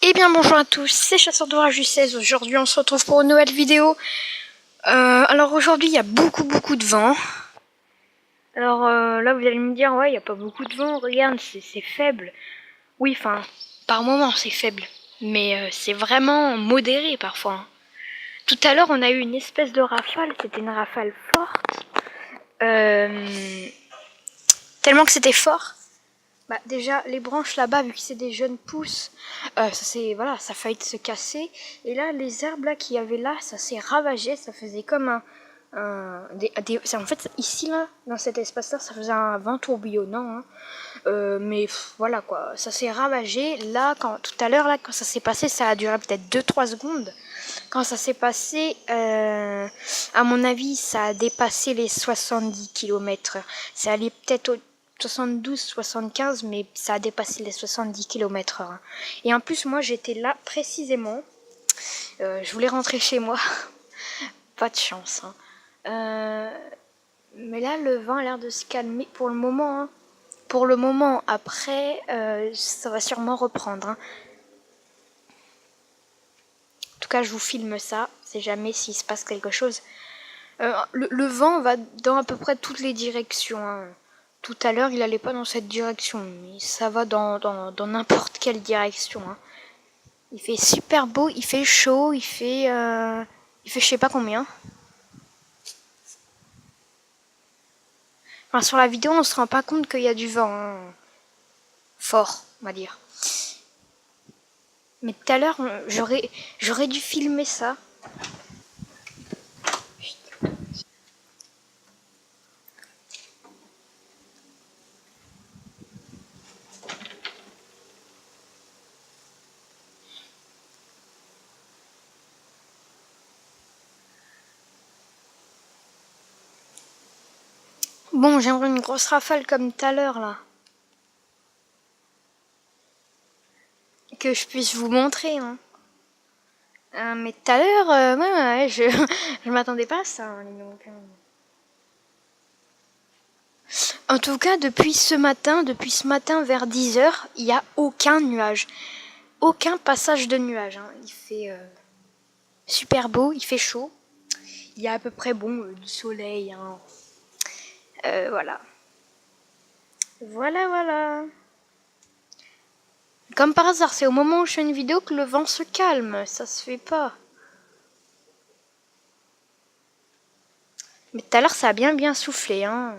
Eh bien bonjour à tous, c'est Chasseur d'Orage du 16. Aujourd'hui on se retrouve pour une nouvelle vidéo. Alors aujourd'hui il y a beaucoup de vent. Alors là vous allez me dire ouais il n'y a pas beaucoup de vent, regarde c'est faible. Oui enfin par moment c'est faible. Mais c'est vraiment modéré parfois. Hein. Tout à l'heure on a eu une espèce de rafale, c'était une rafale forte. Tellement que c'était fort. Bah, déjà les branches là-bas vu que c'est des jeunes pousses, ça a failli se casser. Et là les herbes là qu'il y avait là, ça s'est ravagé, ça faisait comme en fait ici là dans cet espace là ça faisait un vent tourbillonnant. Hein. Voilà quoi, ça s'est ravagé. Là tout à l'heure là quand ça s'est passé, ça a duré peut-être 2-3 secondes. Quand ça s'est passé, à mon avis ça a dépassé les 70 km/h. Ça allait peut-être au 72, 75, mais ça a dépassé les 70 km/h. Et en plus, moi, j'étais là précisément. Je voulais rentrer chez moi. Pas de chance. Hein. Mais là, le vent a l'air de se calmer pour le moment. Hein. Pour le moment, après, ça va sûrement reprendre. Hein. En tout cas, je vous filme ça. C'est jamais s'il se passe quelque chose. Le vent va dans à peu près toutes les directions. Hein. Tout à l'heure, il allait pas dans cette direction, mais ça va dans n'importe quelle direction. Hein. Il fait super beau, il fait chaud, il fait je sais pas combien. Enfin, sur la vidéo, on se rend pas compte qu'il y a du vent. Hein. Fort, on va dire. Mais tout à l'heure, j'aurais dû filmer ça. Bon, j'aimerais une grosse rafale comme tout à l'heure, là. Que je puisse vous montrer, hein. Mais tout à l'heure, ouais, je m'attendais pas à ça. Hein, donc, En tout cas, depuis ce matin vers 10 h, il n'y a aucun nuage. Aucun passage de nuage. Hein. Il fait super beau, il fait chaud. Il y a à peu près du soleil. Hein. Voilà. Voilà. Comme par hasard, c'est au moment où je fais une vidéo que le vent se calme. Ça se fait pas. Mais tout à l'heure, ça a bien soufflé. Hein.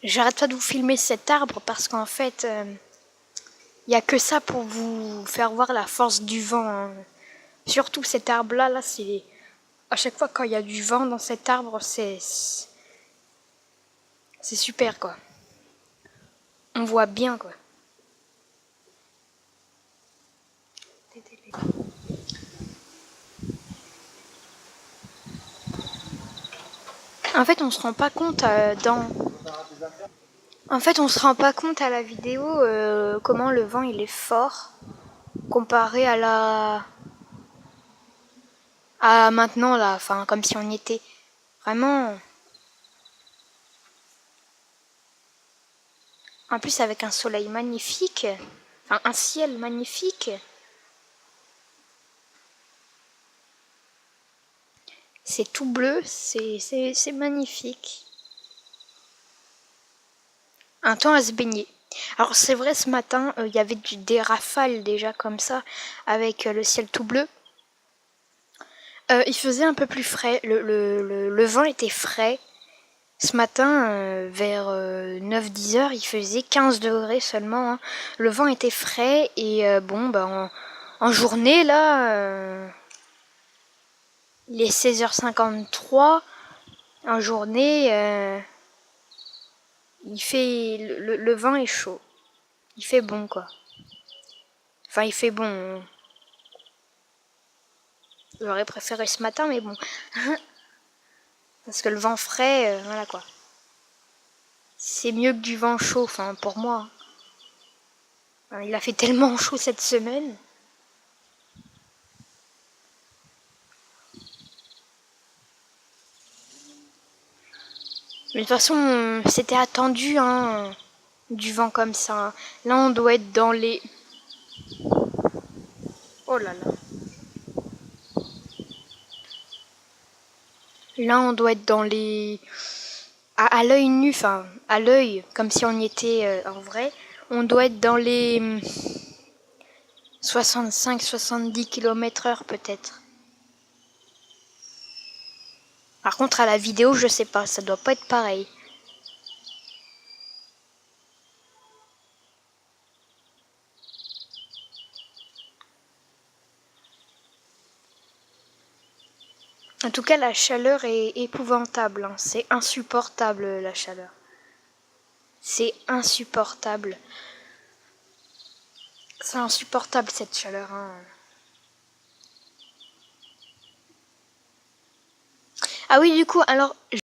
J'arrête pas de vous filmer cet arbre parce qu'en fait, il n'y a que ça pour vous faire voir la force du vent. Hein. Surtout cet arbre-là, c'est... À chaque fois quand il y a du vent dans cet arbre, c'est super, quoi. On voit bien, quoi. En fait, on se rend pas compte En fait, on se rend pas compte à la vidéo comment le vent il est fort comparé à maintenant là, enfin comme si on y était vraiment. En plus avec un soleil magnifique, enfin un ciel magnifique. C'est tout bleu, c'est magnifique. Un temps à se baigner. Alors c'est vrai ce matin, il y avait des rafales déjà comme ça avec le ciel tout bleu. Il faisait un peu plus frais, le vent était frais. Ce matin, vers 9-10 heures, il faisait 15 degrés seulement. Hein. Le vent était frais et en journée, là, il est 16h53. En journée, il fait le vent est chaud. Il fait bon, quoi. Enfin, il fait bon. J'aurais préféré ce matin, mais bon. Parce que le vent frais, voilà quoi. C'est mieux que du vent chaud, enfin, pour moi. Il a fait tellement chaud cette semaine. Mais de toute façon, c'était attendu, hein, du vent comme ça, hein. Là, on doit être dans les... Oh là là. Là, on doit être dans les... À l'œil nu, enfin, à l'œil, comme si on y était en vrai, on doit être dans les 65-70 km/h peut-être. Par contre, à la vidéo, je sais pas, ça doit pas être pareil. En tout cas, la chaleur est épouvantable, hein. C'est insupportable, la chaleur. C'est insupportable. C'est insupportable, cette chaleur, hein. Ah oui, du coup, alors...